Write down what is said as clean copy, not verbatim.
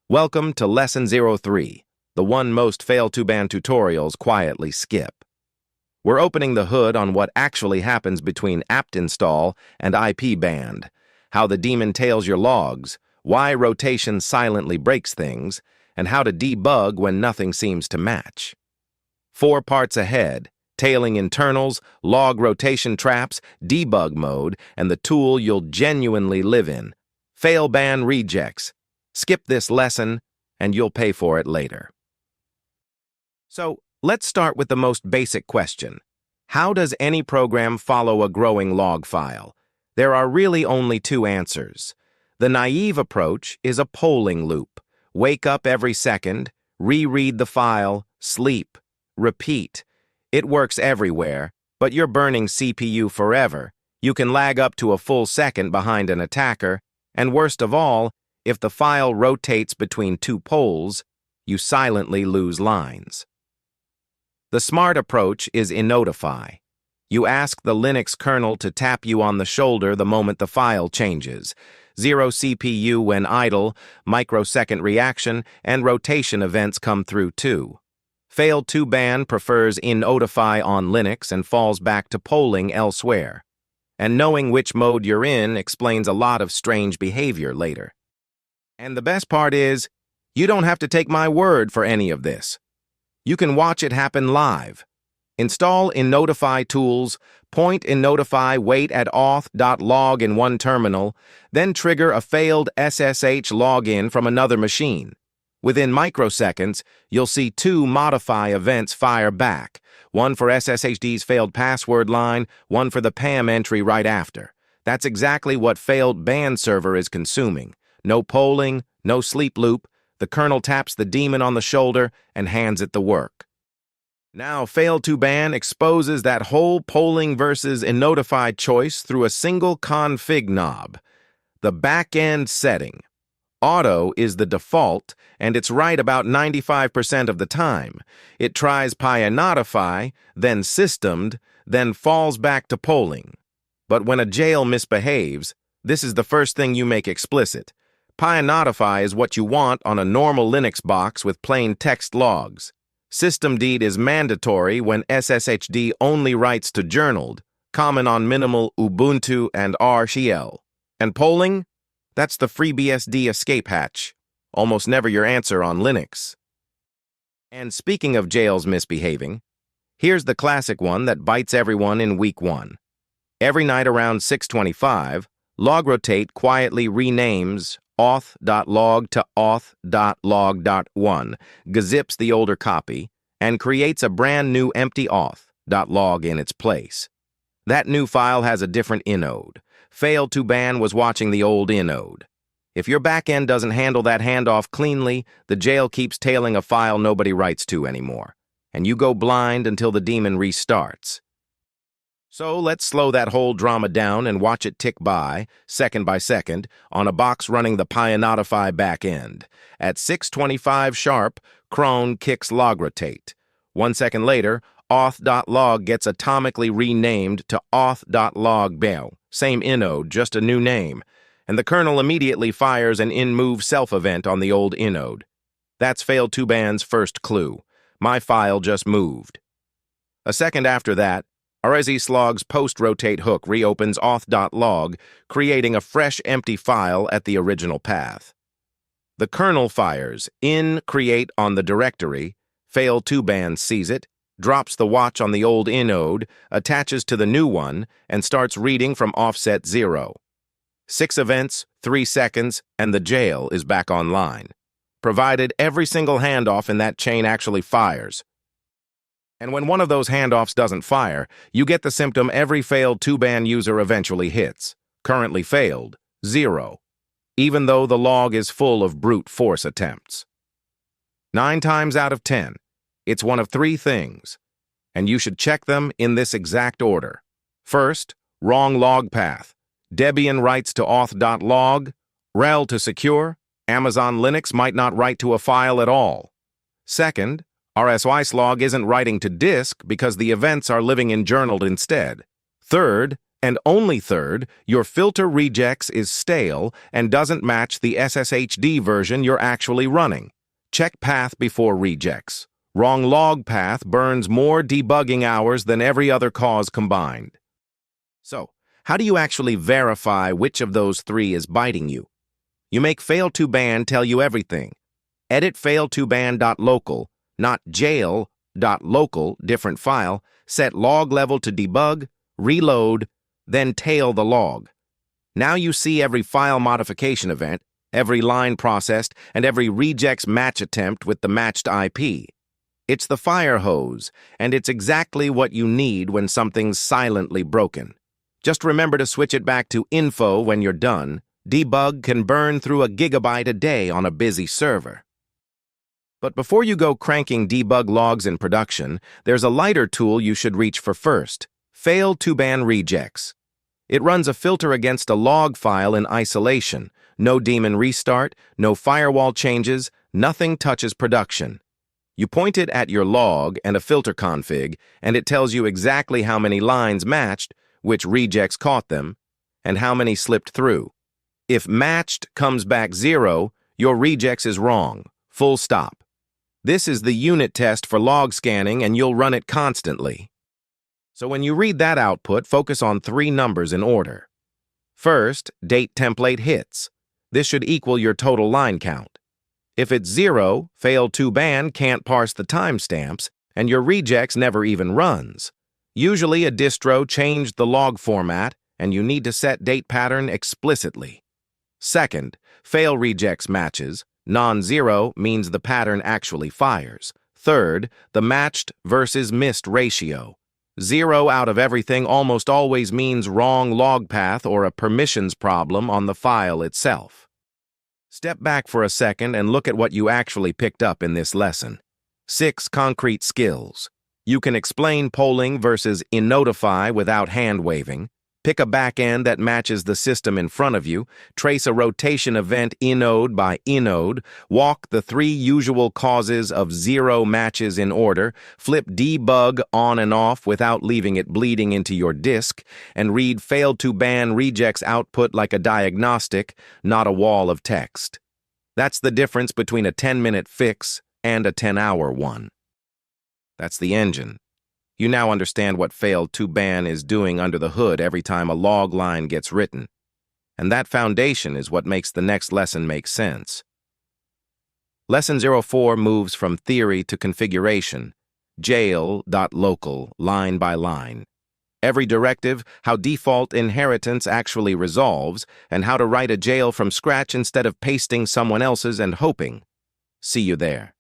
Welcome to Lesson 03, the one most Fail2ban tutorials quietly skip. We're opening the hood on what actually happens between apt install and IP band, how the daemon tails your logs, why rotation silently breaks things, and how to debug when nothing seems to match. 4 parts ahead: tailing internals, log rotation traps, debug mode, and the tool you'll genuinely live in: Fail2ban regex. Skip this lesson, and you'll pay for it later. So, let's start with the most basic question. How does any program follow a growing log file? There are really only 2 answers. The naive approach is a polling loop. Wake up every second, reread the file, sleep, repeat. It works everywhere, but you're burning CPU forever. You can lag up to a full second behind an attacker, and worst of all, if the file rotates between 2 poles, you silently lose lines. The smart approach is inotify. You ask the Linux kernel to tap you on the shoulder the moment the file changes. 0 CPU when idle, microsecond reaction, and rotation events come through too. Fail2ban prefers inotify on Linux and falls back to polling elsewhere. And knowing which mode you're in explains a lot of strange behavior later. And the best part is, you don't have to take my word for any of this. You can watch it happen live. Install inotify tools, point inotify wait at auth.log in one terminal, then trigger a failed SSH login from another machine. Within microseconds, you'll see 2 modify events fire back, one for SSHD's failed password line, one for the PAM entry right after. That's exactly what Fail2ban server is consuming. No polling, no sleep loop. The kernel taps the daemon on the shoulder and hands it the work. Now Fail2ban exposes that whole polling versus inotify choice through a single config knob. The back-end setting. Auto is the default, and it's right about 95% of the time. It tries inotify, then systemed, then falls back to polling. But when a jail misbehaves, this is the first thing you make explicit. inotify is what you want on a normal Linux box with plain text logs. Systemd is mandatory when SSHD only writes to journaled, common on minimal Ubuntu and RTL. And polling? That's the FreeBSD escape hatch. Almost never your answer on Linux. And speaking of jails misbehaving, here's the classic one that bites everyone in week 1. Every night around 6:25, logrotate quietly renames auth.log to auth.log.1, gazips the older copy, and creates a brand new empty auth.log in its place. That new file has a different inode. Fail2ban was watching the old inode. If your backend doesn't handle that handoff cleanly, the jail keeps tailing a file nobody writes to anymore, and you go blind until the daemon restarts. So let's slow that whole drama down and watch it tick by, second by second, on a box running the inotify backend. At 6:25 sharp, cron kicks logrotate. 1 second later, auth.log gets atomically renamed to auth.log. Same inode, just a new name. And the kernel immediately fires an in-move self-event on the old inode. That's Fail2ban's first clue. My file just moved. A second after that, RSEslog's post-rotate hook reopens auth.log, creating a fresh empty file at the original path. The kernel fires in-create on the directory, Fail2ban sees it, drops the watch on the old inode, attaches to the new one, and starts reading from offset 0. 6 events, 3 seconds, and the jail is back online, provided every single handoff in that chain actually fires. And when one of those handoffs doesn't fire, you get the symptom every Fail2ban user eventually hits. Currently failed, 0, even though the log is full of brute force attempts. 9 times out of 10, it's one of 3 things, and you should check them in this exact order. First, wrong log path. Debian writes to auth.log, rel to secure, Amazon Linux might not write to a file at all. Second, RSYslog isn't writing to disk because the events are living in journaled instead. Third, And only third, your filter regex is stale and doesn't match the SSHD version you're actually running. Check path before regex. Wrong log path burns more debugging hours than every other cause combined. So, how do you actually verify which of those three is biting you? You make Fail2ban tell you everything. Edit fail2ban.local, not jail.local, different file, set log level to debug, reload, then tail the log. Now you see every file modification event, every line processed, and every regex match attempt with the matched IP. It's the fire hose, and it's exactly what you need when something's silently broken. Just remember to switch it back to info when you're done. Debug can burn through a gigabyte a day on a busy server. But before you go cranking debug logs in production, there's a lighter tool you should reach for first: Fail2ban regex. It runs a filter against a log file in isolation. No daemon restart, no firewall changes, nothing touches production. You point it at your log and a filter config, and it tells you exactly how many lines matched, which regex caught them, and how many slipped through. If matched comes back 0, your regex is wrong. Full stop. This is the unit test for log scanning, and you'll run it constantly. So when you read that output, focus on 3 numbers in order. First, date template hits. This should equal your total line count. If it's 0, Fail2ban can't parse the timestamps, and your regex never even runs. Usually a distro changed the log format, and you need to set date pattern explicitly. Second, fail regex matches. Non-zero means the pattern actually fires. Third, the matched versus missed ratio. 0 out of everything almost always means wrong log path or a permissions problem on the file itself. Step back for a second and look at what you actually picked up in this lesson. 6 concrete skills. You can explain polling versus in-notify without hand-waving. Pick a backend that matches the system in front of you. Trace a rotation event inode by inode. Walk the 3 usual causes of 0 matches in order. Flip debug on and off without leaving it bleeding into your disk. And read Fail2ban regex output like a diagnostic, not a wall of text. That's the difference between a 10-minute fix and a 10-hour one. That's the engine. You now understand what Fail2ban is doing under the hood every time a log line gets written. And that foundation is what makes the next lesson make sense. Lesson 04 moves from theory to configuration, jail.local, line by line. Every directive, how default inheritance actually resolves, and how to write a jail from scratch instead of pasting someone else's and hoping. See you there.